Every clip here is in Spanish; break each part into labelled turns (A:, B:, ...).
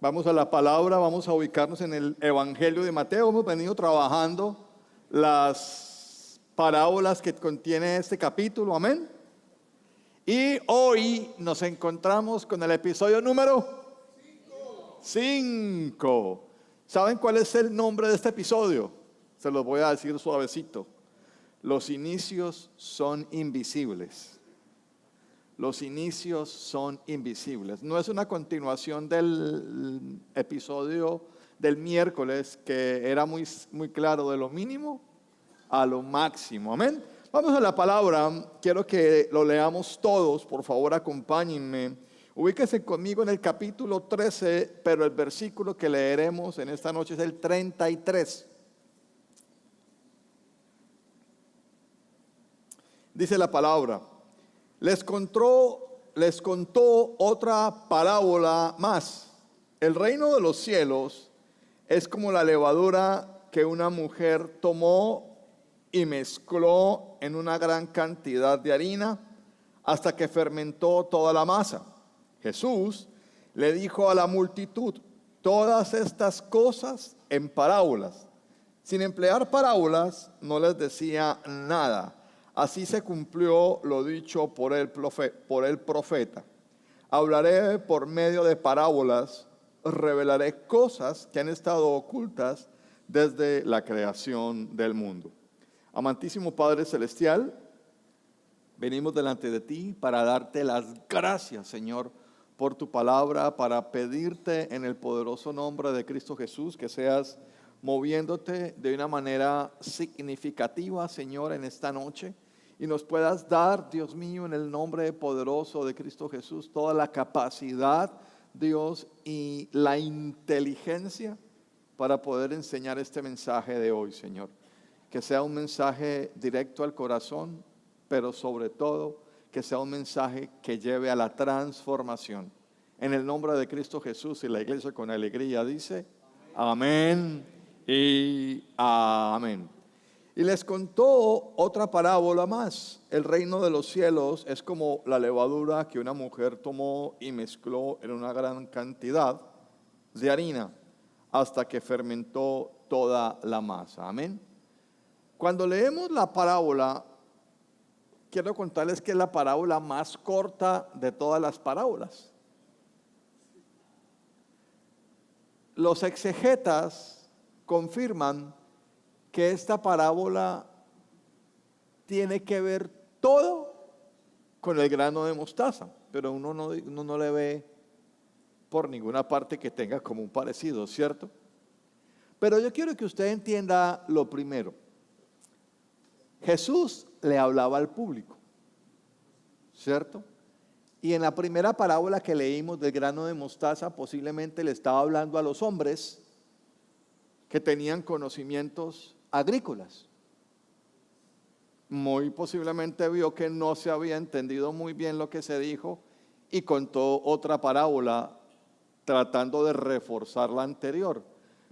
A: Vamos a la palabra, vamos a ubicarnos en el Evangelio de Mateo. Hemos venido trabajando las parábolas que contiene este capítulo, amén. Y hoy nos encontramos con el episodio número 5. ¿Saben cuál es el nombre de este episodio? Se los voy a decir suavecito. Los inicios son invisibles. Los inicios son invisibles. No es una continuación del episodio del miércoles que era muy claro, de lo mínimo a lo máximo. Amén. Vamos a la palabra. Quiero que lo leamos todos. Por favor, acompáñenme. Ubíquense conmigo en el capítulo 13, pero el versículo que leeremos en esta noche es el 33. Dice la palabra: Les contó otra parábola más. El reino de los cielos es como la levadura que una mujer tomó y mezcló en una gran cantidad de harina hasta que fermentó toda la masa. Jesús le dijo a la multitud todas estas cosas en parábolas. Sin emplear parábolas, no les decía nada. Así se cumplió lo dicho por el profeta. Hablaré por medio de parábolas, revelaré cosas que han estado ocultas desde la creación del mundo. Amantísimo Padre Celestial, venimos delante de ti para darte las gracias, Señor, por tu palabra, para pedirte en el poderoso nombre de Cristo Jesús que seas moviéndote de una manera significativa, Señor, en esta noche, y nos puedas dar, Dios mío, en el nombre poderoso de Cristo Jesús, toda la capacidad, Dios, y la inteligencia para poder enseñar este mensaje de hoy, Señor. Que sea un mensaje directo al corazón, pero sobre todo que sea un mensaje que lleve a la transformación. En el nombre de Cristo Jesús, y la iglesia con alegría dice: amén y amén. Y les contó otra parábola más. El reino de los cielos es como la levadura que una mujer tomó y mezcló en una gran cantidad de harina hasta que fermentó toda la masa. Amén. Cuando leemos la parábola, quiero contarles que es la parábola más corta de todas las parábolas. Los exegetas confirman que esta parábola tiene que ver todo con el grano de mostaza, pero uno no le ve por ninguna parte que tenga como un parecido, ¿cierto? Pero yo quiero que usted entienda lo primero. Jesús le hablaba al público, ¿cierto? Y en la primera parábola que leímos del grano de mostaza, posiblemente le estaba hablando a los hombres que tenían conocimientos agrícolas. Muy posiblemente vio que no se había entendido muy bien lo que se dijo y contó otra parábola tratando de reforzar la anterior.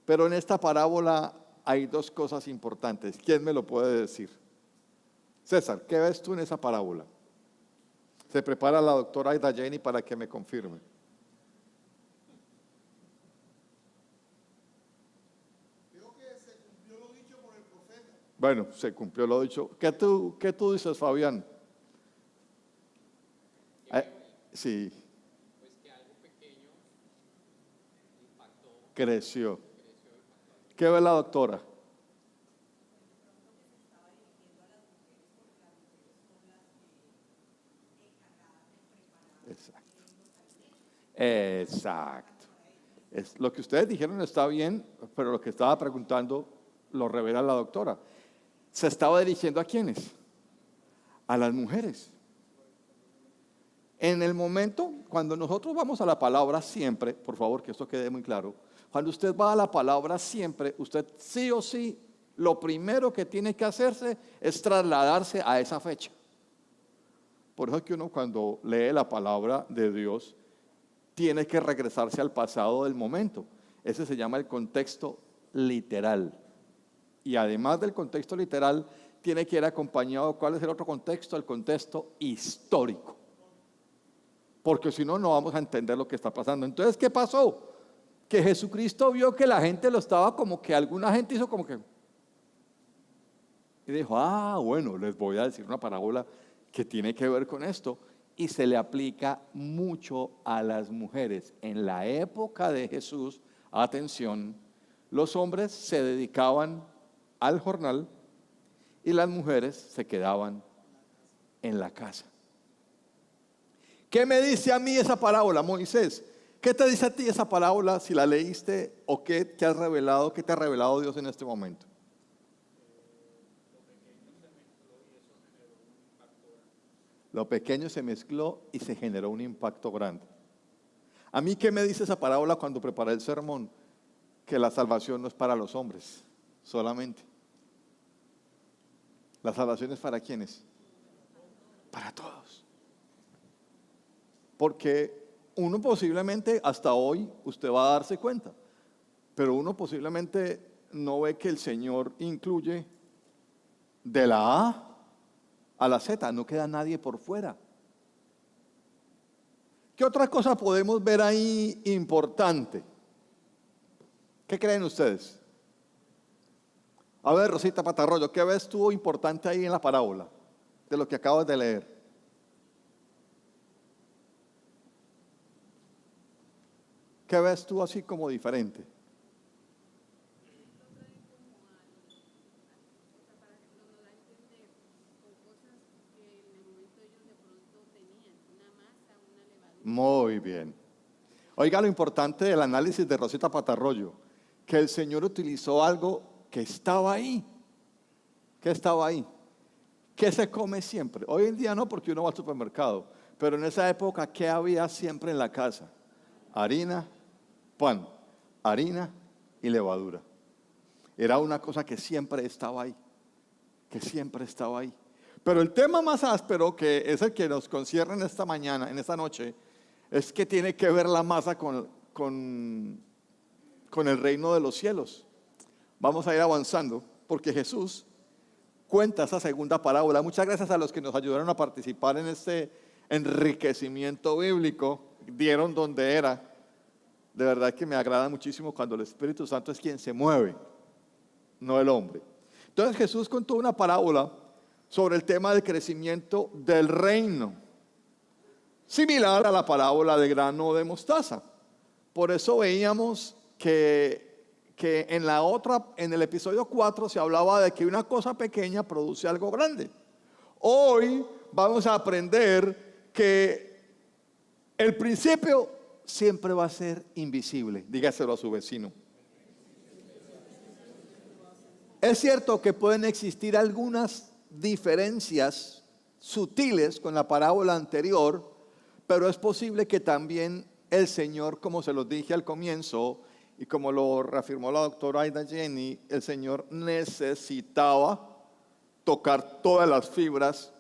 A: Pero en esta parábola hay dos cosas importantes. ¿Quién me lo puede decir? César, ¿qué ves tú en esa parábola? Se prepara la doctora Aida Jenny para que me confirme.
B: Creo que se cumplió lo dicho por el profeta.
A: Bueno, se cumplió lo dicho. ¿Qué tú dices, Fabián? Sí.
C: Pues que algo pequeño impactó.
A: Creció. ¿Qué ve la doctora? Exacto. Lo que ustedes dijeron está bien, pero lo que estaba preguntando lo revela la doctora. ¿Se estaba dirigiendo a quiénes? A las mujeres. En el momento, cuando nosotros vamos a la palabra siempre, por favor que esto quede muy claro, cuando usted va a la palabra siempre, usted sí o sí, lo primero que tiene que hacerse es trasladarse a esa fecha. Por eso es que uno cuando lee la palabra de Dios, tiene que regresarse al pasado del momento. Ese se llama el contexto literal. Y además del contexto literal, tiene que ir acompañado. ¿Cuál es el otro contexto? El contexto histórico. Porque si no, no vamos a entender lo que está pasando. Entonces, ¿qué pasó? que Jesucristo vio que la gente lo estaba como que alguna gente hizo como que... Y dijo, bueno, les voy a decir una parábola que tiene que ver con esto. Y se le aplica mucho a las mujeres. En la época de Jesús, atención, los hombres se dedicaban al jornal y las mujeres se quedaban en la casa. ¿Qué me dice a mí esa parábola, Moisés? ¿Qué te dice a ti esa parábola si la leíste o qué te has revelado, qué te ha revelado Dios en este momento? Lo pequeño se mezcló y se generó un impacto grande. ¿A mí qué me dice esa parábola cuando preparé el sermón? Que la salvación no es para los hombres solamente. La salvación es para ¿quiénes? Para todos. Porque uno posiblemente, hasta hoy, usted va a darse cuenta, pero uno posiblemente no ve que el Señor incluye de la A la Z, no queda nadie por fuera. ¿Qué otra cosa podemos ver ahí importante? ¿Qué creen ustedes? A ver, Rosita Patarroyo, ¿qué ves tú importante ahí en la parábola de lo que acabas de leer? ¿Qué ves tú así como diferente? Muy bien. Oiga lo importante del análisis de Rosita Patarroyo, que el Señor utilizó algo que estaba ahí. ¿Qué estaba ahí? ¿Qué se come siempre? Hoy en día no, porque uno va al supermercado, pero en esa época, ¿qué había siempre en la casa? Harina, pan, harina y levadura. Era una cosa que siempre estaba ahí, que siempre estaba ahí. Pero el tema más áspero, que es el que nos concierne en esta mañana, en esta noche, es que tiene que ver la masa con el reino de los cielos. Vamos a ir avanzando, porque Jesús cuenta esa segunda parábola. Muchas gracias a los que nos ayudaron a participar en este enriquecimiento bíblico, dieron donde era. De verdad que me agrada muchísimo cuando el Espíritu Santo es quien se mueve, no el hombre. Entonces Jesús contó una parábola sobre el tema del crecimiento del reino, similar a la parábola de grano de mostaza. Por eso veíamos que en el episodio 4 se hablaba de que una cosa pequeña produce algo grande. Hoy vamos a aprender que el principio siempre va a ser invisible. Dígaselo a su vecino. Es cierto que pueden existir algunas diferencias sutiles con la parábola anterior, pero es posible que también el Señor, como se los dije al comienzo, y como lo reafirmó la doctora Aida Jenny, el Señor necesitaba tocar todas las fibras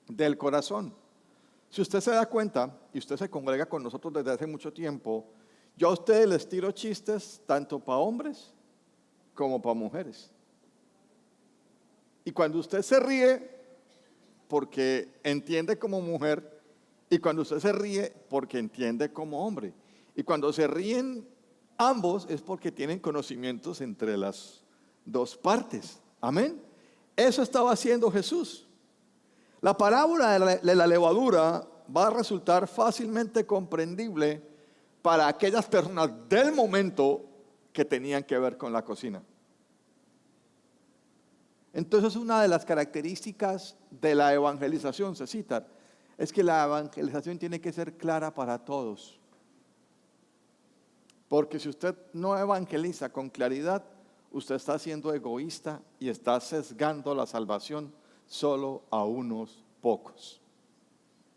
A: del corazón. Si usted se da cuenta, y usted se congrega con nosotros desde hace mucho tiempo, yo a ustedes les tiro chistes tanto para hombres como para mujeres. Y cuando usted se ríe, porque entiende como mujer, y cuando usted se ríe, porque entiende como hombre. Y cuando se ríen ambos, es porque tienen conocimientos entre las dos partes. Amén. Eso estaba haciendo Jesús. La parábola de la levadura va a resultar fácilmente comprendible para aquellas personas del momento que tenían que ver con la cocina. Entonces, una de las características de la evangelización, se cita, es que la evangelización tiene que ser clara para todos. Porque si usted no evangeliza con claridad, usted está siendo egoísta y está sesgando la salvación solo a unos pocos.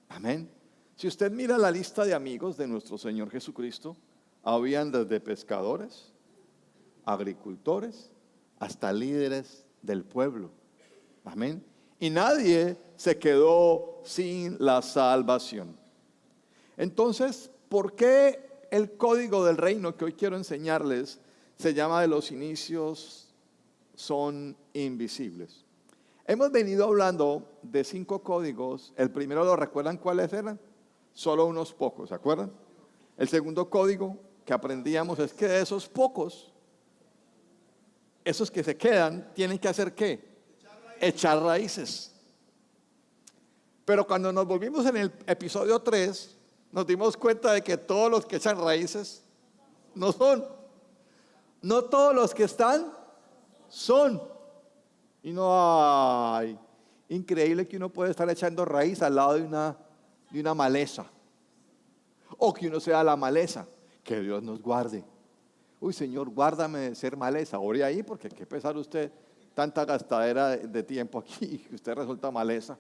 A: Amén. Si usted mira la lista de amigos de nuestro Señor Jesucristo, habían desde pescadores, agricultores, hasta líderes del pueblo. Amén. Y nadie se quedó sin la salvación. Entonces, ¿por qué el código del reino que hoy quiero enseñarles se llama de los inicios son invisibles? Hemos venido hablando de 5 códigos. El primero, ¿lo recuerdan cuáles eran? Solo unos pocos, ¿se acuerdan? El segundo código, que aprendíamos es que de esos pocos, esos que se quedan, tienen que hacer ¿qué? Echar raíces. Pero cuando nos volvimos en el episodio 3, nos dimos cuenta de que todos los que echan raíces no son. No todos los que están son. Y no hay. Increíble que uno puede estar echando raíz al lado de una maleza. O que uno sea la maleza. Que Dios nos guarde. Uy, Señor, guárdame de ser maleza. Ore ahí porque qué pesar usted tanta gastadera de tiempo aquí que usted resulta maleza.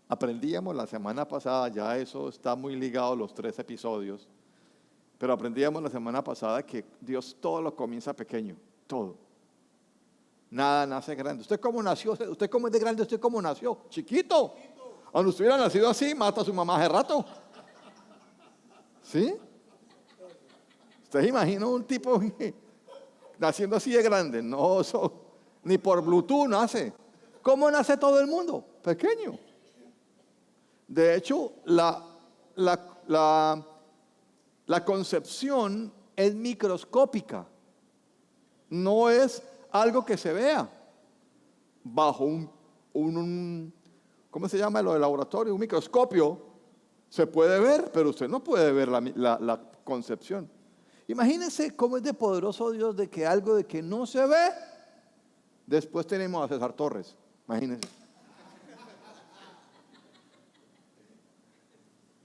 A: Aprendíamos la semana pasada, ya eso está muy ligado a los 3 episodios, pero aprendíamos la semana pasada que Dios todo lo comienza pequeño, todo. Nada nace grande. ¿Usted cómo nació? ¿Usted cómo es de grande? ¿Usted cómo nació? Chiquito. Cuando usted hubiera nacido así, mata a su mamá hace rato. ¿Sí? ¿Usted se imagina un tipo naciendo así de grande? No, ni por Bluetooth nace. ¿Cómo nace todo el mundo? Pequeño. De hecho, la concepción es microscópica. No es algo que se vea bajo un ¿cómo se llama lo del laboratorio? Un microscopio. Se puede ver, pero usted no puede ver la concepción. Imagínense cómo es de poderoso Dios de que algo de que no se ve, después tenemos a César Torres. Imagínense.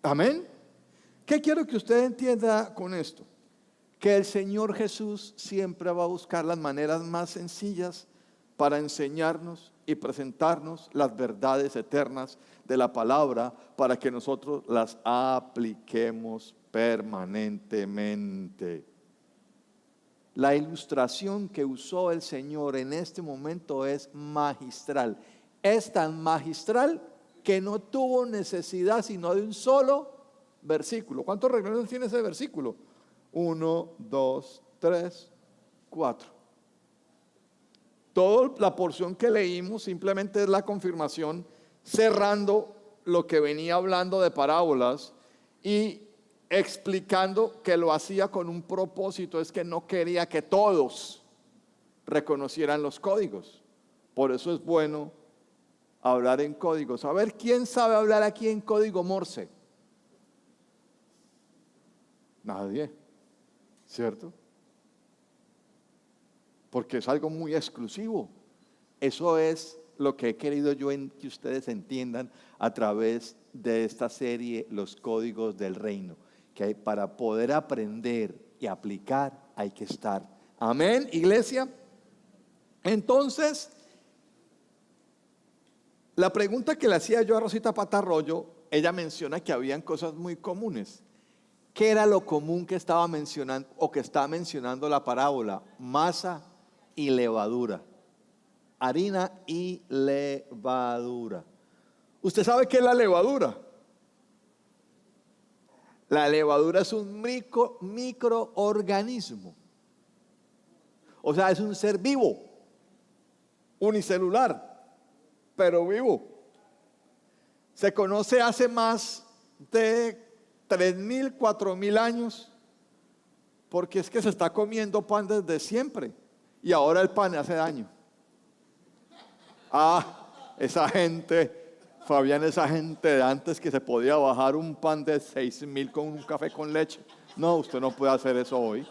A: Amén. ¿Qué quiero que usted entienda con esto? Que el Señor Jesús siempre va a buscar las maneras más sencillas para enseñarnos y presentarnos las verdades eternas de la palabra para que nosotros las apliquemos permanentemente. La ilustración que usó el Señor en este momento es magistral. Es tan magistral que no tuvo necesidad sino de un solo versículo. ¿Cuántos renglones tiene ese versículo? 1, 2, 3, 4. Toda la porción que leímos simplemente es la confirmación, cerrando lo que venía hablando de parábolas y explicando que lo hacía con un propósito, es que no quería que todos reconocieran los códigos. Por eso es bueno hablar en códigos. A ver, ¿quién sabe hablar aquí en código Morse? Nadie, ¿cierto? Porque es algo muy exclusivo. Eso es lo que he querido yo que ustedes entiendan a través de esta serie, Los Códigos del Reino, que para poder aprender y aplicar hay que estar. Amén, iglesia. Entonces, la pregunta que le hacía yo a Rosita Patarroyo, ella menciona que habían cosas muy comunes. ¿Qué era lo común que estaba mencionando o que estaba mencionando la parábola? Masa y levadura. Harina y levadura. ¿Usted sabe qué es la levadura? La levadura es un microorganismo. O sea, es un ser vivo, unicelular, pero vivo. Se conoce hace más de 3.000, 4.000 años, porque es que se está comiendo pan desde siempre y ahora el pan hace daño. Esa gente, Fabián, esa gente de antes que se podía bajar un pan de 6.000 con un café con leche. No, usted no puede hacer eso hoy.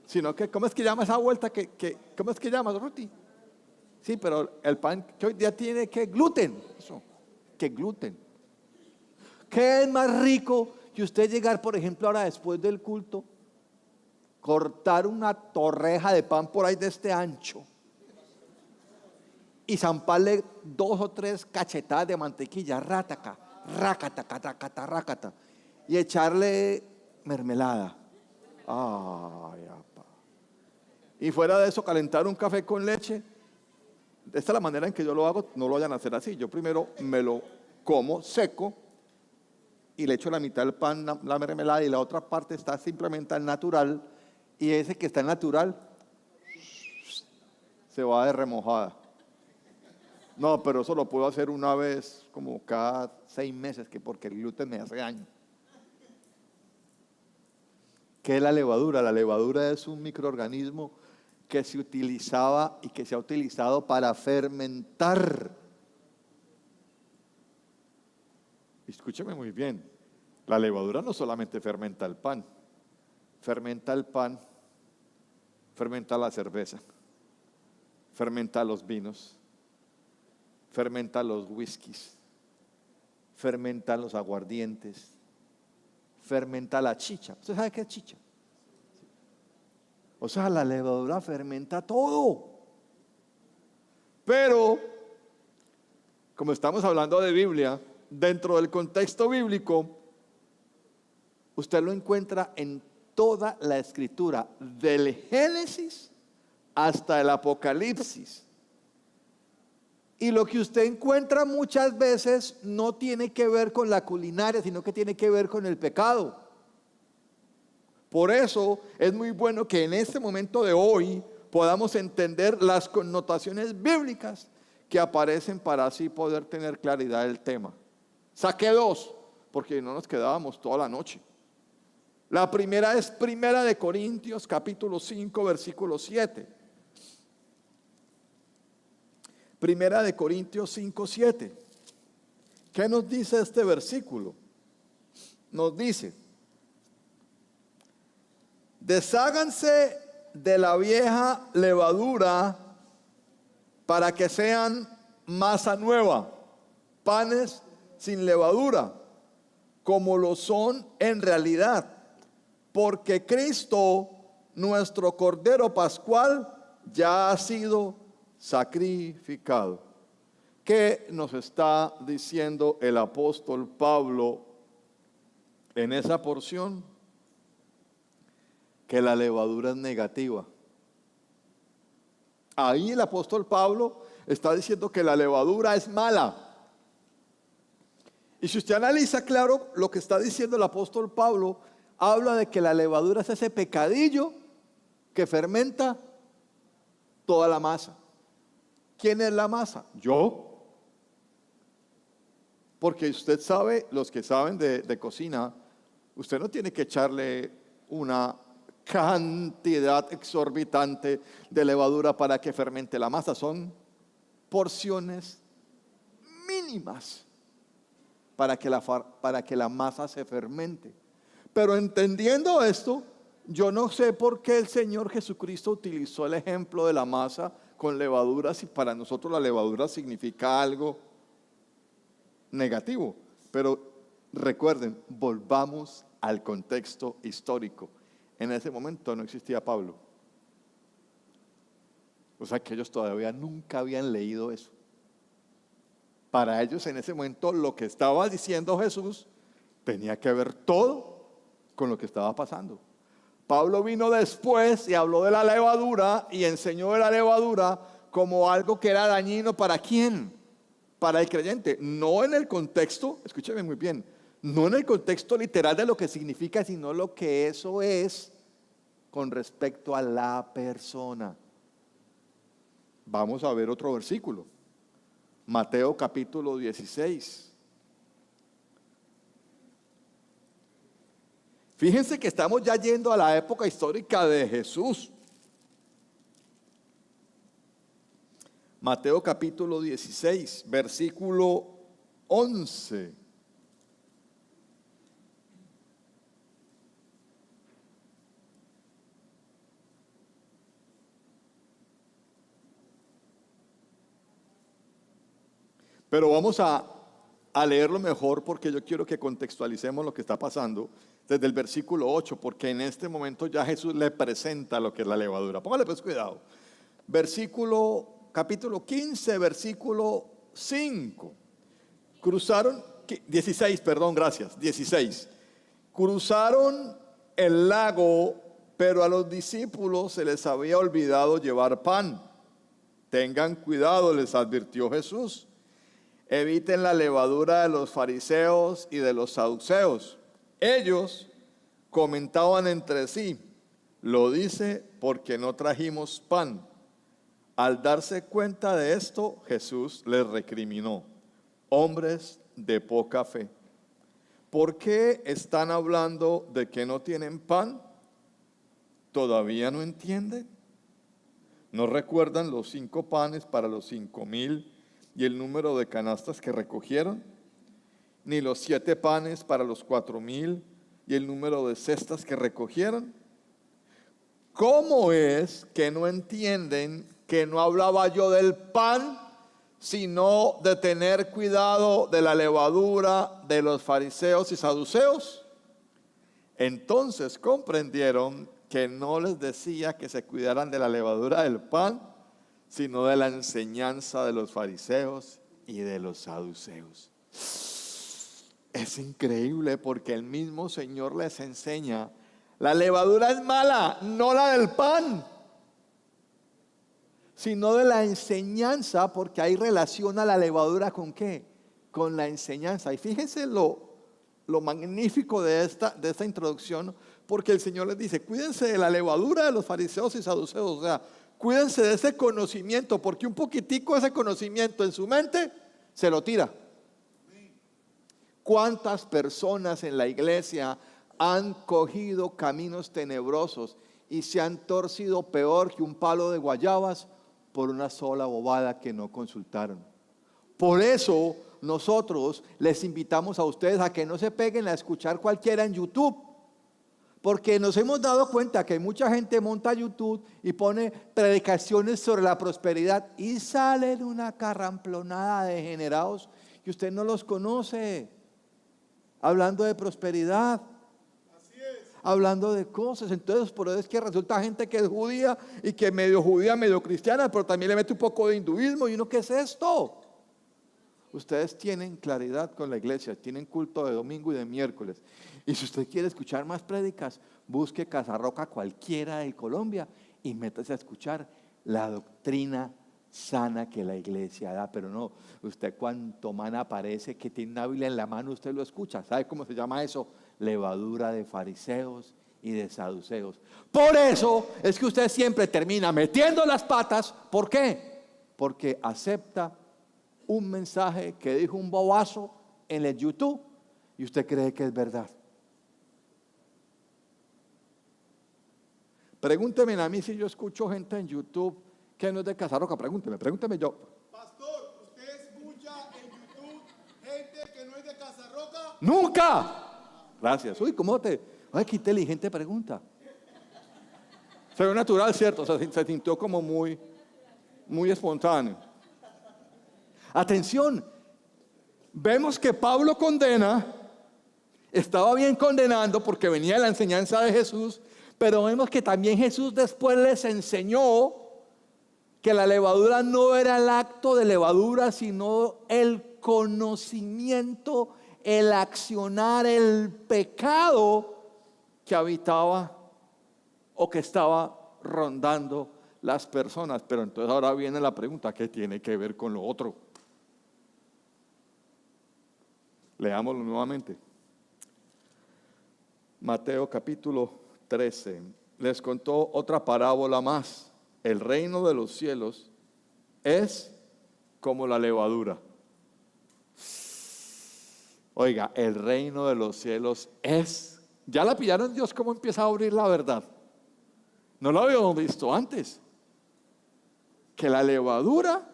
A: Sino que, ¿cómo es que llama esa vuelta? ¿Cómo es que llama, Ruti? Sí, pero el pan que hoy día tiene que gluten. Eso, que gluten. ¿Qué es más rico que usted llegar, por ejemplo, ahora después del culto, cortar una torreja de pan por ahí de este ancho y zamparle 2 o 3 cachetadas de mantequilla, rátaca, rácata, rácata, rácata, y echarle mermelada? Ay, apa. Y fuera de eso, calentar un café con leche. Esta es la manera en que yo lo hago. No lo vayan a hacer así. Yo primero me lo como seco y le echo la mitad del pan, la mermelada, y la otra parte está simplemente al natural, y ese que está al natural se va de remojada. No, pero eso lo puedo hacer una vez como cada 6 meses, que porque el gluten me hace daño. ¿Qué es la levadura? La levadura es un microorganismo que se utilizaba y que se ha utilizado para fermentar. Escúcheme muy bien. La levadura no solamente fermenta el pan, fermenta la cerveza, fermenta los vinos, fermenta los whiskies, fermenta los aguardientes, fermenta la chicha. ¿Usted sabe qué es chicha? O sea, la levadura fermenta todo. Pero, como estamos hablando de Biblia, dentro del contexto bíblico, usted lo encuentra en toda la escritura, del Génesis hasta el Apocalipsis. Y lo que usted encuentra muchas veces no tiene que ver con la culinaria, sino que tiene que ver con el pecado. Por eso es muy bueno que en este momento de hoy podamos entender las connotaciones bíblicas que aparecen para así poder tener claridad del tema. Saqué dos, porque no nos quedábamos toda la noche. La primera es Primera de Corintios, capítulo 5, versículo 7. Primera de Corintios 5, 7. ¿Qué nos dice este versículo? Nos dice: desháganse de la vieja levadura para que sean masa nueva, panes sin levadura, como lo son en realidad, porque Cristo, nuestro Cordero Pascual, ya ha sido sacrificado. ¿Qué nos está diciendo el apóstol Pablo en esa porción? Que la levadura es negativa. Ahí el apóstol Pablo está diciendo que la levadura es mala. Y si usted analiza claro lo que está diciendo el apóstol Pablo, habla de que la levadura es ese pecadillo que fermenta toda la masa. ¿Quién es la masa? Yo. Porque usted sabe, los que saben de cocina, usted no tiene que echarle una cantidad exorbitante de levadura para que fermente la masa. Son porciones mínimas para que la masa se fermente. Pero entendiendo esto, yo no sé por qué el Señor Jesucristo utilizó el ejemplo de la masa con levadura, si para nosotros la levadura significa algo negativo. Pero recuerden, volvamos al contexto histórico. En ese momento no existía Pablo. O sea que ellos todavía nunca habían leído eso. Para ellos en ese momento lo que estaba diciendo Jesús tenía que ver todo con lo que estaba pasando. Pablo vino después y habló de la levadura y enseñó de la levadura como algo que era dañino. ¿Para quién? Para el creyente. No en el contexto, escúcheme muy bien, no en el contexto literal de lo que significa, sino lo que eso es con respecto a la persona. Vamos a ver otro versículo. Mateo capítulo 16. Fíjense que estamos ya yendo a la época histórica de Jesús. Mateo capítulo 16, versículo 11. Pero vamos a leerlo mejor porque yo quiero que contextualicemos lo que está pasando desde el versículo 8, porque en este momento ya Jesús le presenta lo que es la levadura. Póngale pues cuidado. Capítulo 15, versículo 5. 16. Cruzaron el lago, pero a los discípulos se les había olvidado llevar pan. Tengan cuidado, les advirtió Jesús. Eviten la levadura de los fariseos y de los saduceos. Ellos comentaban entre sí: lo dice porque no trajimos pan. Al darse cuenta de esto, Jesús les recriminó: hombres de poca fe, ¿por qué están hablando de que no tienen pan? ¿Todavía no entienden? ¿No recuerdan los 5 panes para los 5,000 y el número de canastas que recogieron? ¿Ni los 7 panes para los 4,000 y el número de cestas que recogieron? ¿Cómo es que no entienden que no hablaba yo del pan, sino de tener cuidado de la levadura de los fariseos y saduceos? Entonces comprendieron que no les decía que se cuidaran de la levadura del pan, sino de la enseñanza de los fariseos y de los saduceos. Es increíble porque el mismo Señor les enseña: la levadura es mala, no la del pan, sino de la enseñanza, porque hay relación a la levadura ¿con qué? Con la enseñanza. Y fíjense lo magnífico de esta introducción, porque el Señor les dice: cuídense de la levadura de los fariseos y saduceos, o sea, cuídense de ese conocimiento, porque un poquitico de ese conocimiento en su mente se lo tira. ¿Cuántas personas en la iglesia han cogido caminos tenebrosos y se han torcido peor que un palo de guayabas por una sola bobada que no consultaron? Por eso nosotros les invitamos a ustedes a que no se peguen a escuchar cualquiera en YouTube, porque nos hemos dado cuenta que mucha gente monta a YouTube y pone predicaciones sobre la prosperidad y salen una carramplonada de degenerados que usted no los conoce, hablando de prosperidad, hablando de cosas. Entonces por eso es que resulta gente que es judía y que medio judía, medio cristiana, pero también le mete un poco de hinduismo. ¿Y uno qué es esto? Ustedes tienen claridad con la iglesia, tienen culto de domingo y de miércoles. Y si usted quiere escuchar más prédicas, busque Casarroca cualquiera de Colombia y métase a escuchar la doctrina sana que la iglesia da. Pero no, usted cuanto man aparece que tiene una Biblia en la mano, usted lo escucha. ¿Sabe cómo se llama eso? Levadura de fariseos y de saduceos. Por eso es que usted siempre termina metiendo las patas. ¿Por qué? Porque acepta un mensaje que dijo un bobazo en el YouTube y usted cree que es verdad. Pregúnteme a mí si yo escucho gente en YouTube que no es de Casarroca. Pregúnteme yo.
B: Pastor, ¿usted escucha en YouTube gente que no es de Casarroca?
A: ¡Nunca! Gracias. Uy, ¿cómo te? Ay, qué inteligente pregunta. Se ve natural, ¿cierto? O sea, se sintió como muy espontáneo. Atención, vemos que Pablo condena, estaba bien condenando porque venía la enseñanza de Jesús, pero vemos que también Jesús después les enseñó que la levadura no era el acto de levadura, sino el conocimiento, el accionar, el pecado que habitaba o que estaba rondando las personas. Pero entonces ahora viene la pregunta: ¿qué tiene que ver con lo otro? Leámoslo nuevamente. Mateo capítulo 13. Les contó otra parábola más. El reino de los cielos es como la levadura. Oiga, el reino de los cielos es. ¿Ya la pillaron Dios cómo empieza a abrir la verdad? No lo habíamos visto antes. Que la levadura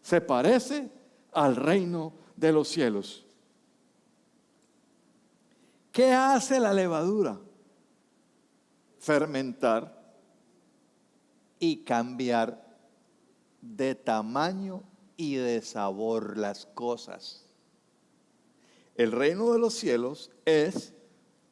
A: se parece al reino de los cielos. ¿Qué hace la levadura? Fermentar y cambiar de tamaño y de sabor las cosas. El reino de los cielos es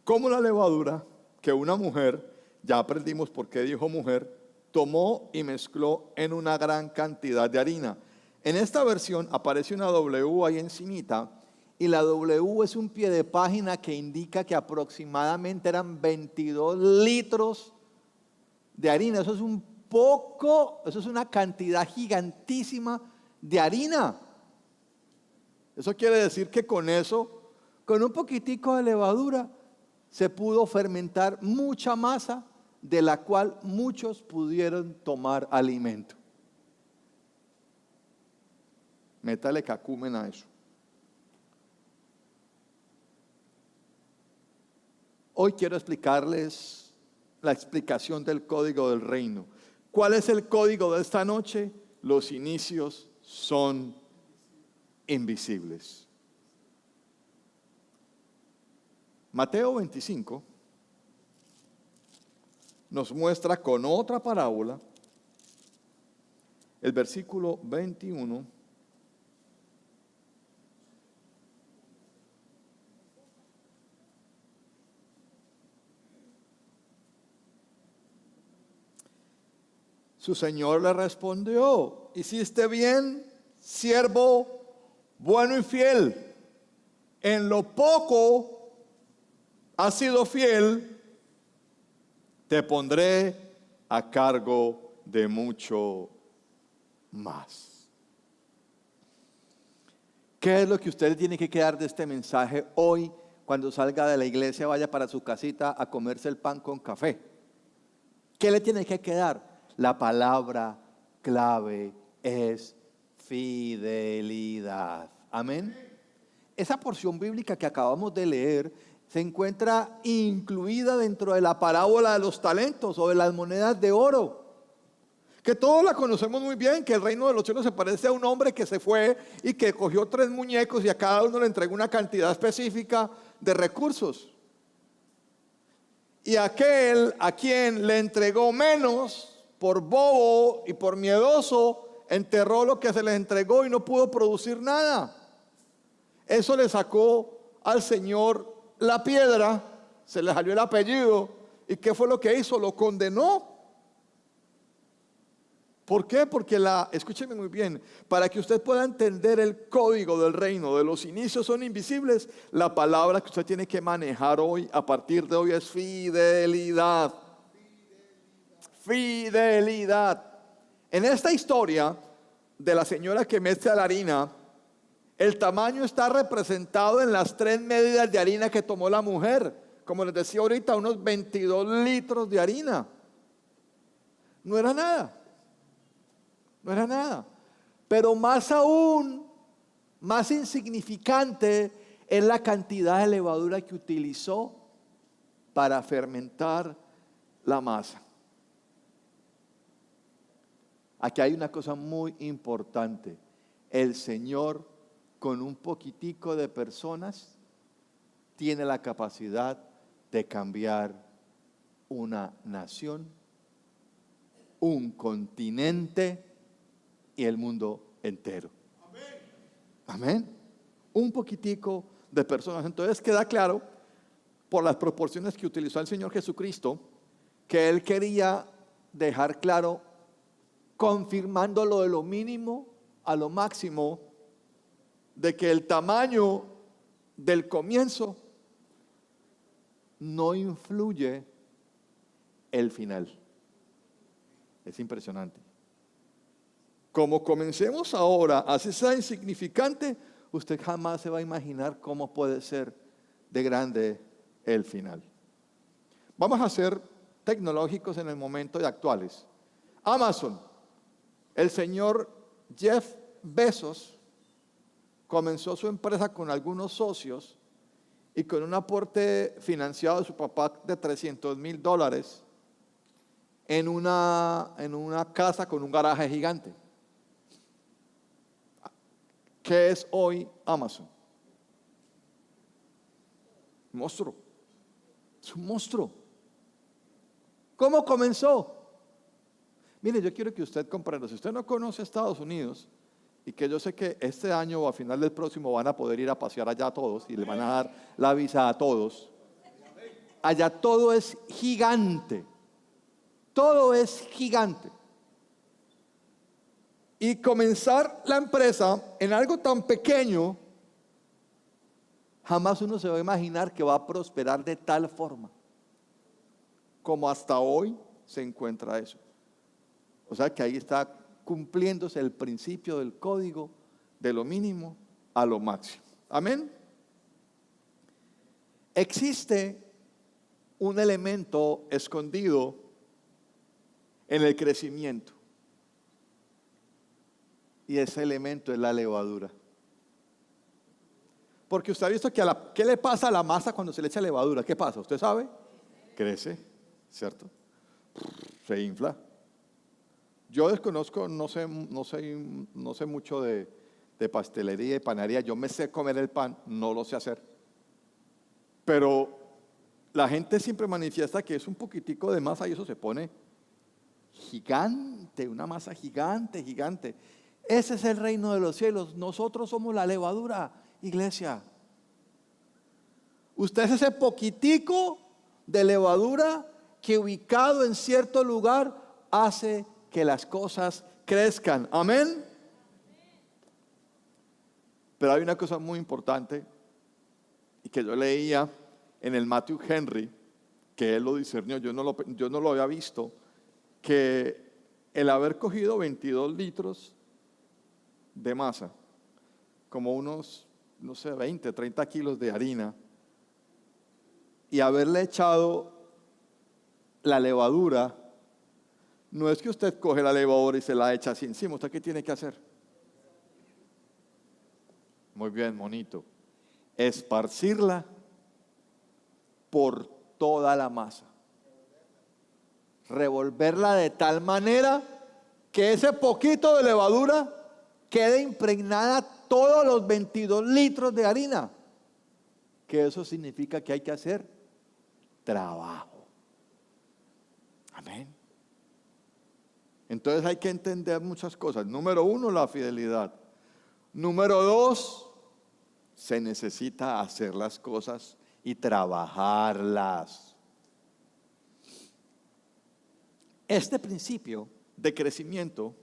A: como la levadura que una mujer, ya aprendimos por qué dijo mujer, tomó y mezcló en una gran cantidad de harina. En esta versión aparece una W ahí encimita, y la W es un pie de página que indica que aproximadamente eran 22 litros de harina. Eso es un poco, eso es una cantidad gigantísima de harina. Eso quiere decir que con eso, con un poquitico de levadura, se pudo fermentar mucha masa de la cual muchos pudieron tomar alimento. Métale cacumen a eso. Hoy quiero explicarles la explicación del código del reino. ¿Cuál es el código de esta noche? Los inicios son invisibles. Mateo 25 nos muestra con otra parábola el versículo 21. Su señor le respondió: hiciste bien, siervo bueno y fiel. En lo poco has sido fiel, te pondré a cargo de mucho más. ¿Qué es lo que usted tiene que quedar de este mensaje hoy cuando salga de la iglesia, vaya para su casita a comerse el pan con café? ¿Qué le tiene que quedar? La palabra clave es fidelidad. Amén. Esa porción bíblica que acabamos de leer se encuentra incluida dentro de la parábola de los talentos o de las monedas de oro, que todos la conocemos muy bien, que el reino de los cielos se parece a un hombre que se fue y que cogió 3 muñecos y a cada uno le entregó una cantidad específica de recursos. Y aquel a quien le entregó menos, por bobo y por miedoso, enterró lo que se le entregó y no pudo producir nada. Eso le sacó al Señor la piedra, se le salió el apellido. ¿Y qué fue lo que hizo? Lo condenó. ¿Por qué? Porque escúcheme muy bien, para que usted pueda entender el código del reino, de los inicios son invisibles, la palabra que usted tiene que manejar hoy, a partir de hoy, es fidelidad. Fidelidad. En esta historia de la señora que mezcla la harina, el tamaño está representado en las 3 medidas de harina que tomó la mujer. Como les decía ahorita, unos 22 litros de harina. No era nada. No era nada. Pero más aún, más insignificante es la cantidad de levadura que utilizó para fermentar la masa. Aquí hay una cosa muy importante. El Señor, con un poquitico de personas, tiene la capacidad de cambiar una nación, un continente y el mundo entero. Amén. Un poquitico de personas. Entonces queda claro, por las proporciones que utilizó el Señor Jesucristo, que Él quería dejar claro, confirmándolo de lo mínimo a lo máximo, de que el tamaño del comienzo no influye el final. Es impresionante. Como comencemos ahora, así sea insignificante, usted jamás se va a imaginar cómo puede ser de grande el final. Vamos a ser tecnológicos en el momento y actuales. Amazon. El señor Jeff Bezos comenzó su empresa con algunos socios y con un aporte financiado de su papá de $300,000 en una casa con un garaje gigante. ¿Qué es hoy Amazon? Un monstruo. Es un monstruo. ¿Cómo comenzó? Mire, yo quiero que usted comprenda, si usted no conoce Estados Unidos, y que yo sé que este año o a final del próximo van a poder ir a pasear allá a todos y le van a dar la visa a todos, allá todo es gigante, todo es gigante. Y comenzar la empresa en algo tan pequeño, jamás uno se va a imaginar que va a prosperar de tal forma como hasta hoy se encuentra eso. O sea que ahí está cumpliéndose el principio del código de lo mínimo a lo máximo. Amén. Existe un elemento escondido en el crecimiento, y ese elemento es la levadura. Porque usted ha visto que ¿qué le pasa a la masa cuando se le echa levadura? ¿Qué pasa? ¿Usted sabe? Crece, ¿cierto? Se infla. Yo desconozco, no sé mucho de pastelería y panadería. Yo me sé comer el pan, no lo sé hacer. Pero la gente siempre manifiesta que es un poquitico de masa y eso se pone gigante, una masa gigante, gigante. Ese es el reino de los cielos. Nosotros somos la levadura, iglesia. Usted es ese poquitico de levadura que ubicado en cierto lugar hace que las cosas crezcan. Amén. Pero hay una cosa muy importante y que yo leía en el Matthew Henry, que él lo discernió, yo no lo había visto, que el haber cogido 22 litros de masa, como unos, no sé, 20, 30 kilos de harina, y haberle echado la levadura, no es que usted coge la levadura y se la echa así encima. ¿Usted qué tiene que hacer? Muy bien, monito. Esparcirla por toda la masa. Revolverla de tal manera que ese poquito de levadura quede impregnada todos los 22 litros de harina. Que eso significa que hay que hacer trabajo. Amén. Entonces hay que entender muchas cosas. Número 1, la fidelidad. Número 2, se necesita hacer las cosas y trabajarlas. Este principio de crecimiento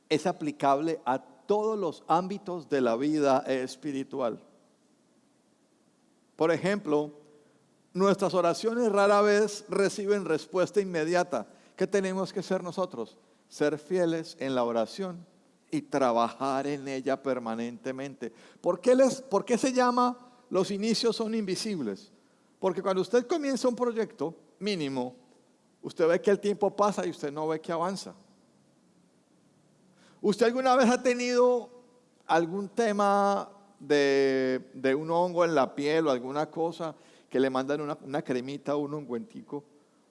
A: es aplicable a todos los ámbitos de la vida espiritual. Por ejemplo, nuestras oraciones rara vez reciben respuesta inmediata. ¿Qué tenemos que hacer nosotros? Ser fieles en la oración y trabajar en ella permanentemente. ¿Por qué se llama los inicios son invisibles? Porque cuando usted comienza un proyecto mínimo, usted ve que el tiempo pasa y usted no ve que avanza. ¿Usted alguna vez ha tenido algún tema de un hongo en la piel o alguna cosa que le mandan una cremita o un ungüentico?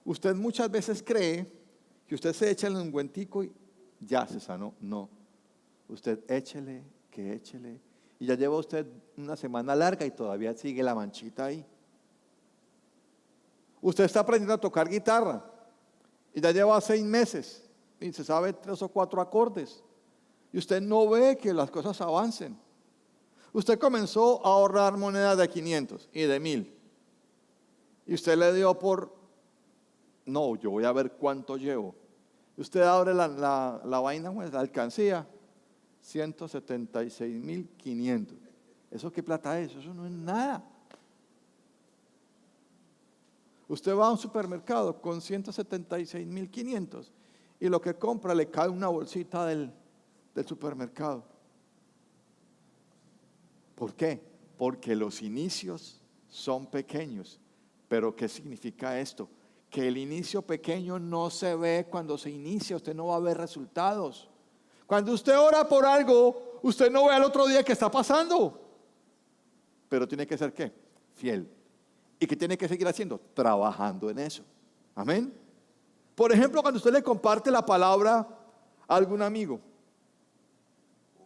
A: Usted muchas veces cree que usted se echa el ungüentico y ya se sanó. No. Usted échele, y ya lleva usted una semana larga y todavía sigue la manchita ahí. Usted está aprendiendo a tocar guitarra y ya lleva 6 meses y se sabe 3 o 4 acordes y usted no ve que las cosas avancen. Usted comenzó a ahorrar monedas de 500 y de 1000 y usted le dio no, yo voy a ver cuánto llevo. Usted abre la vaina, pues, la alcancía, 176.500. ¿Eso qué plata es? Eso no es nada. Usted va a un supermercado con 176.500 y lo que compra le cae una bolsita del supermercado. ¿Por qué? Porque los inicios son pequeños. Pero ¿qué significa esto? Que el inicio pequeño no se ve cuando se inicia. Usted no va a ver resultados. Cuando usted ora por algo, usted no ve al otro día qué está pasando. Pero tiene que ser ¿qué? Fiel. ¿Y qué tiene que seguir haciendo? Trabajando en eso. Amén. Por ejemplo, cuando usted le comparte la palabra a algún amigo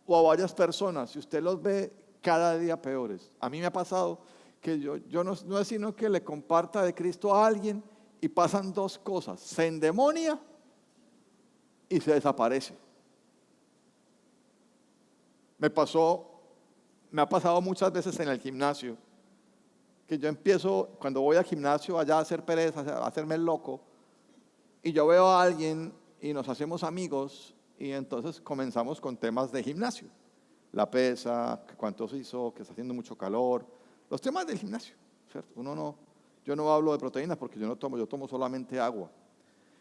A: o a varias personas, si usted los ve cada día peores. A mí me ha pasado que yo no es sino que le comparta de Cristo a alguien y pasan 2 cosas: se endemonia y se desaparece. Me ha pasado muchas veces en el gimnasio, que yo empiezo, cuando voy al gimnasio allá a hacer pereza, a hacerme el loco, y yo veo a alguien y nos hacemos amigos, y entonces comenzamos con temas de gimnasio. La pesa, cuánto se hizo, que está haciendo mucho calor, los temas del gimnasio, ¿cierto? Yo no hablo de proteínas porque yo tomo solamente agua.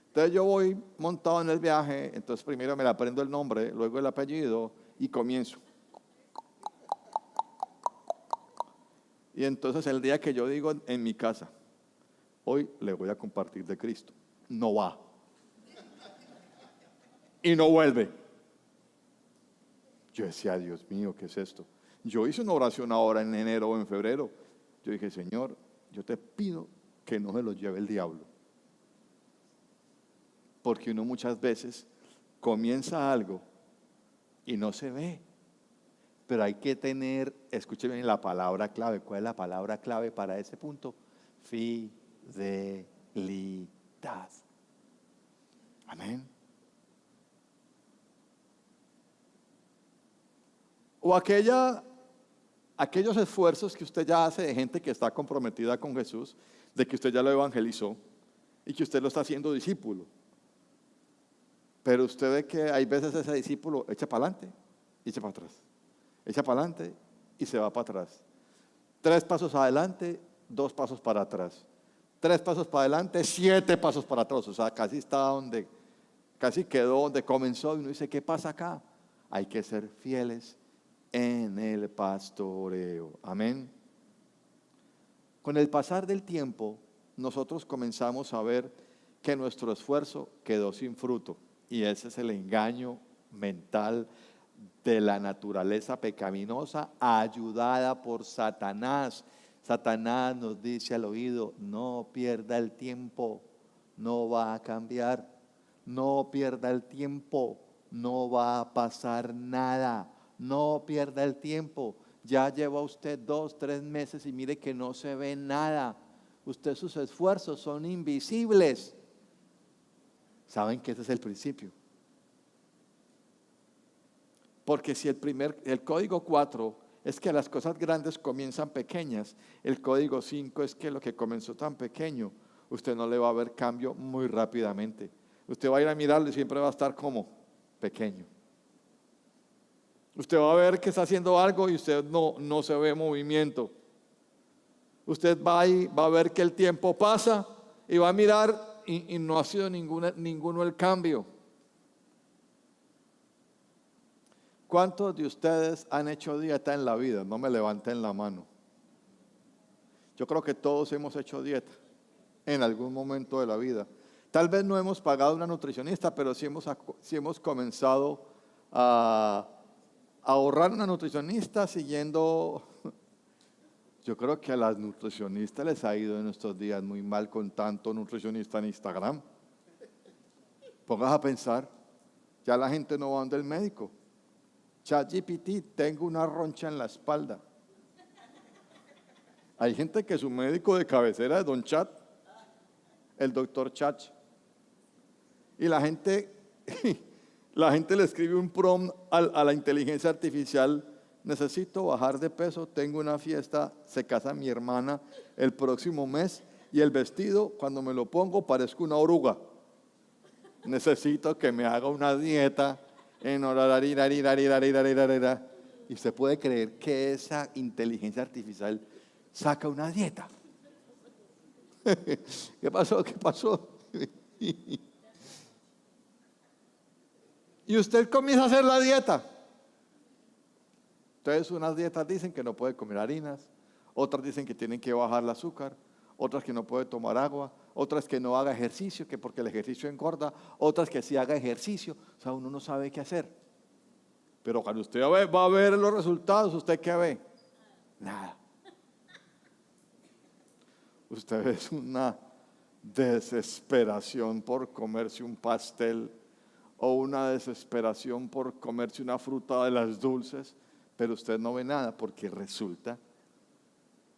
A: Entonces yo voy montado en el viaje, entonces primero me le aprendo el nombre, luego el apellido y comienzo. Y entonces el día que yo digo en mi casa, hoy le voy a compartir de Cristo, no va. Y no vuelve. Yo decía, Dios mío, ¿qué es esto? Yo hice una oración ahora en enero o en febrero. Yo dije, Señor, yo te pido que no se los lleve el diablo. Porque uno muchas veces comienza algo y no se ve. Pero hay que tener, escúcheme bien la palabra clave. ¿Cuál es la palabra clave para ese punto? Fidelidad. Amén. O aquellos esfuerzos que usted ya hace de gente que está comprometida con Jesús, de que usted ya lo evangelizó y que usted lo está haciendo discípulo. Pero usted ve que hay veces ese discípulo echa para adelante y echa para atrás. Echa para adelante y se va para atrás. 3 pasos adelante, 2 pasos para atrás. 3 pasos para adelante, 7 pasos para atrás. O sea, casi quedó donde comenzó. Y uno dice, ¿qué pasa acá? Hay que ser fieles en el pastoreo. Amén. Con el pasar del tiempo, nosotros comenzamos a ver que nuestro esfuerzo quedó sin fruto. Y ese es el engaño mental de la naturaleza pecaminosa ayudada por Satanás. Satanás nos dice al oído, no pierda el tiempo, no va a cambiar. No pierda el tiempo, no va a pasar nada. No pierda el tiempo. Ya lleva usted 2, 3 meses y mire que no se ve nada. Sus esfuerzos son invisibles. ¿Saben que ese es el principio? Porque si el código 4 es que las cosas grandes comienzan pequeñas, el código 5 es que lo que comenzó tan pequeño, usted no le va a ver cambio muy rápidamente. Usted va a ir a mirarlo y siempre va a estar como pequeño. Usted va a ver que está haciendo algo y usted no se ve movimiento. Usted va a ver que el tiempo pasa y va a mirar y no ha sido ninguno el cambio. ¿Cuántos de ustedes han hecho dieta en la vida? No me levanten la mano. Yo creo que todos hemos hecho dieta en algún momento de la vida. Tal vez no hemos pagado una nutricionista, pero sí hemos comenzado a ahorrar una nutricionista siguiendo. Yo creo que a las nutricionistas les ha ido en estos días muy mal con tanto nutricionista en Instagram. Pongas a pensar, ya la gente no va donde el médico. ChatGPT, tengo una roncha en la espalda. Hay gente que su médico de cabecera es Don Chat, el doctor Chat. Y la gente le escribe un prompt a la inteligencia artificial. Necesito bajar de peso, tengo una fiesta, se casa mi hermana el próximo mes y el vestido, cuando me lo pongo, parezco una oruga. Necesito que me haga una dieta en y usted puede creer que esa inteligencia artificial saca una dieta. ¿Qué pasó? Y usted comienza a hacer la dieta. Entonces unas dietas dicen que no puede comer harinas, otras dicen que tienen que bajar el azúcar, otras que no puede tomar agua, otras que no haga ejercicio, que porque el ejercicio engorda, otras que sí haga ejercicio. O sea, uno no sabe qué hacer. Pero cuando usted va a ver los resultados, ¿usted qué ve? Nada. Usted ve una desesperación por comerse un pastel o una desesperación por comerse una fruta de las dulces, pero usted no ve nada porque resulta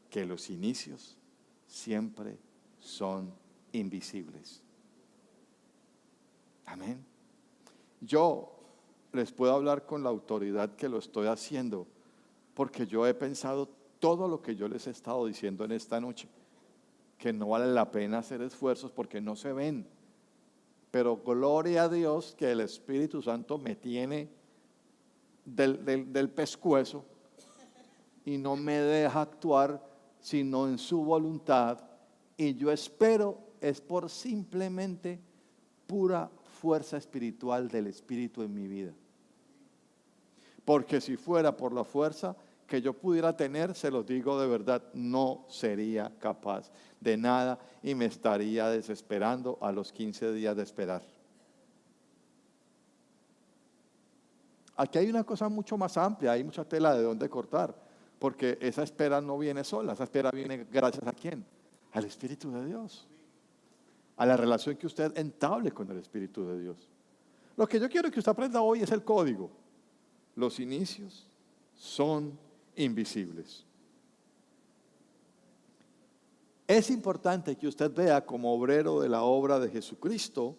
A: que los inicios siempre son invisibles. Amén. Yo les puedo hablar con la autoridad que lo estoy haciendo, porque yo he pensado todo lo que yo les he estado diciendo en esta noche, que no vale la pena hacer esfuerzos porque no se ven. Pero gloria a Dios que el Espíritu Santo me tiene del pescuezo y no me deja actuar sino en su voluntad, y yo espero es por simplemente pura fuerza espiritual del Espíritu en mi vida. Porque si fuera por la fuerza que yo pudiera tener, se los digo de verdad, no sería capaz de nada y me estaría desesperando a los 15 días de esperar. Aquí hay una cosa mucho más amplia, hay mucha tela de dónde cortar, porque esa espera no viene sola, esa espera viene gracias a ¿quién? al Espíritu de Dios, a la relación que usted entable con el Espíritu de Dios. Lo que yo quiero que usted aprenda hoy es el código. Los inicios son invisibles. Es importante que usted vea como obrero de la obra de Jesucristo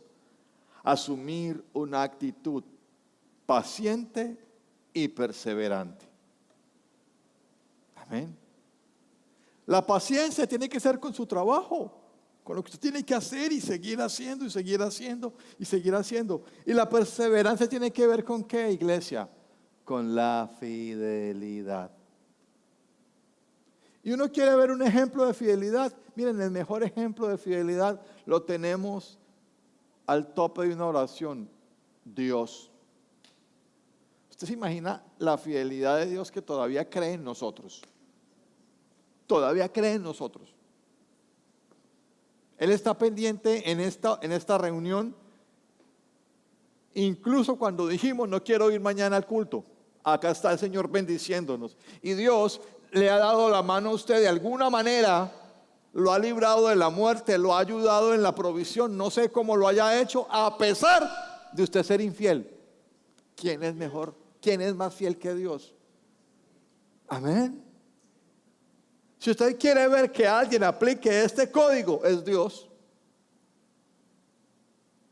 A: asumir una actitud paciente y perseverante. Amén. La paciencia tiene que ser con su trabajo, con lo que usted tiene que hacer y seguir haciendo y seguir haciendo y seguir haciendo. Y la perseverancia tiene que ver con ¿qué, iglesia? Con la fidelidad. Y uno quiere ver un ejemplo de fidelidad. Miren, el mejor ejemplo de fidelidad lo tenemos al tope de una oración: Dios. ¿Usted se imagina la fidelidad de Dios que todavía cree en nosotros? Todavía cree en nosotros. Él está pendiente en esta reunión, incluso cuando dijimos no quiero ir mañana al culto. Acá está el Señor bendiciéndonos. Y Dios le ha dado la mano a usted de alguna manera, lo ha librado de la muerte, lo ha ayudado en la provisión. No sé cómo lo haya hecho, a pesar de usted ser infiel. ¿Quién es mejor? ¿Quién es más fiel que Dios? Amén. Si usted quiere ver que alguien aplique este código, es Dios.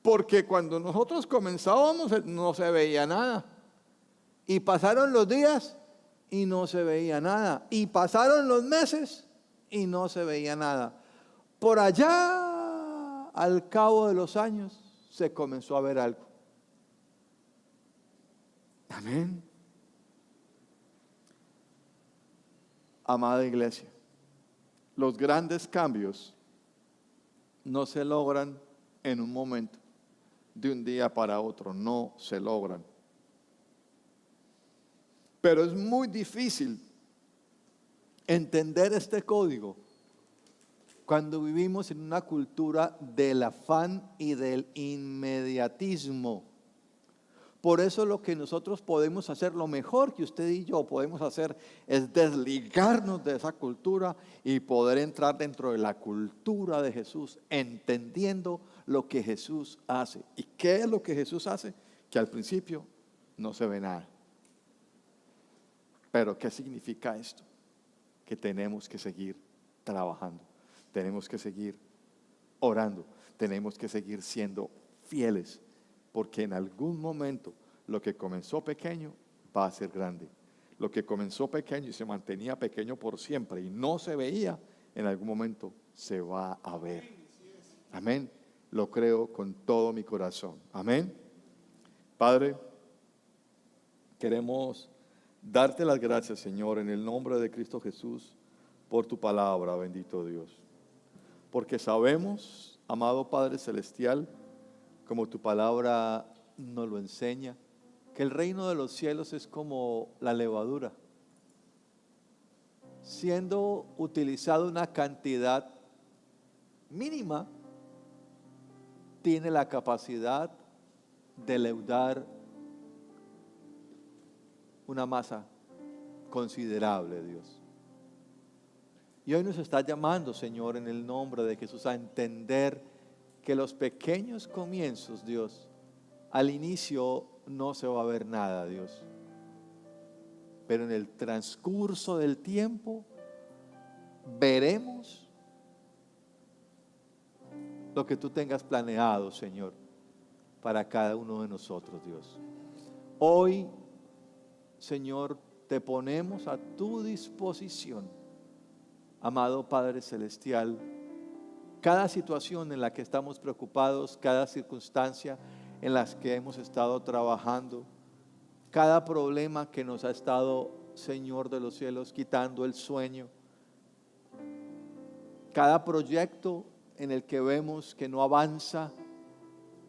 A: Porque cuando nosotros comenzábamos no se veía nada. Y pasaron los días y no se veía nada. Y pasaron los meses y no se veía nada. Por allá, al cabo de los años, se comenzó a ver algo. Amén. Amada iglesia, los grandes cambios no se logran en un momento, de un día para otro, no se logran. Pero es muy difícil entender este código cuando vivimos en una cultura del afán y del inmediatismo. Por eso lo que nosotros podemos hacer, lo mejor que usted y yo podemos hacer, es desligarnos de esa cultura y poder entrar dentro de la cultura de Jesús, entendiendo lo que Jesús hace. ¿Y qué es lo que Jesús hace? Que al principio no se ve nada. Pero ¿qué significa esto? Que tenemos que seguir trabajando, tenemos que seguir orando, tenemos que seguir siendo fieles. Porque en algún momento lo que comenzó pequeño va a ser grande. Lo que comenzó pequeño y se mantenía pequeño por siempre y no se veía, en algún momento se va a ver. Amén. Lo creo con todo mi corazón. Amén. Padre, queremos darte las gracias, Señor, en el nombre de Cristo Jesús, por tu palabra, bendito Dios. Porque sabemos, amado Padre Celestial, como tu palabra nos lo enseña, que el reino de los cielos es como la levadura, siendo utilizada una cantidad mínima, tiene la capacidad de leudar una masa considerable, Dios. Y hoy nos está llamando, Señor, en el nombre de Jesús, a entender que los pequeños comienzos, Dios, al inicio no se va a ver nada, Dios. Pero en el transcurso del tiempo veremos lo que tú tengas planeado, Señor, para cada uno de nosotros, Dios. Hoy, Señor, te ponemos a tu disposición, amado Padre Celestial, cada situación en la que estamos preocupados, cada circunstancia en la que hemos estado trabajando, cada problema que nos ha estado, Señor de los cielos, quitando el sueño, cada proyecto en el que vemos que no avanza,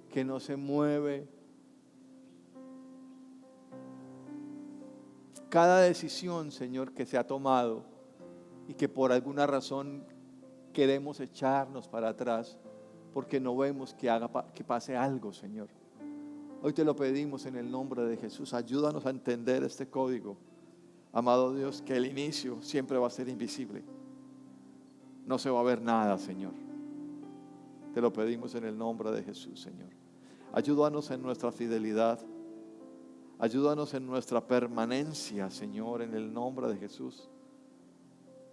A: que no se mueve, cada decisión, Señor, que se ha tomado y que por alguna razón queremos echarnos para atrás porque no vemos que pase algo, Señor. Hoy te lo pedimos en el nombre de Jesús. Ayúdanos a entender este código, amado Dios, que el inicio siempre va a ser invisible. no se va a ver nada, Señor. Te lo pedimos en el nombre de Jesús, Señor. Ayúdanos en nuestra fidelidad. Ayúdanos en nuestra permanencia, Señor, en el nombre de Jesús.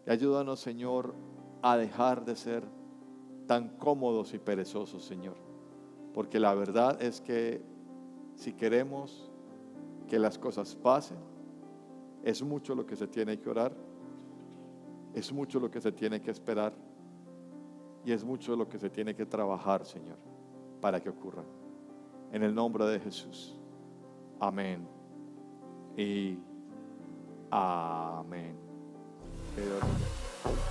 A: Y ayúdanos, Señor, a dejar de ser tan cómodos y perezosos, Señor. Porque la verdad es que si queremos que las cosas pasen, es mucho lo que se tiene que orar, es mucho lo que se tiene que esperar y es mucho lo que se tiene que trabajar, Señor, para que ocurra. En el nombre de Jesús. Amén y amén. Que Dios bendiga.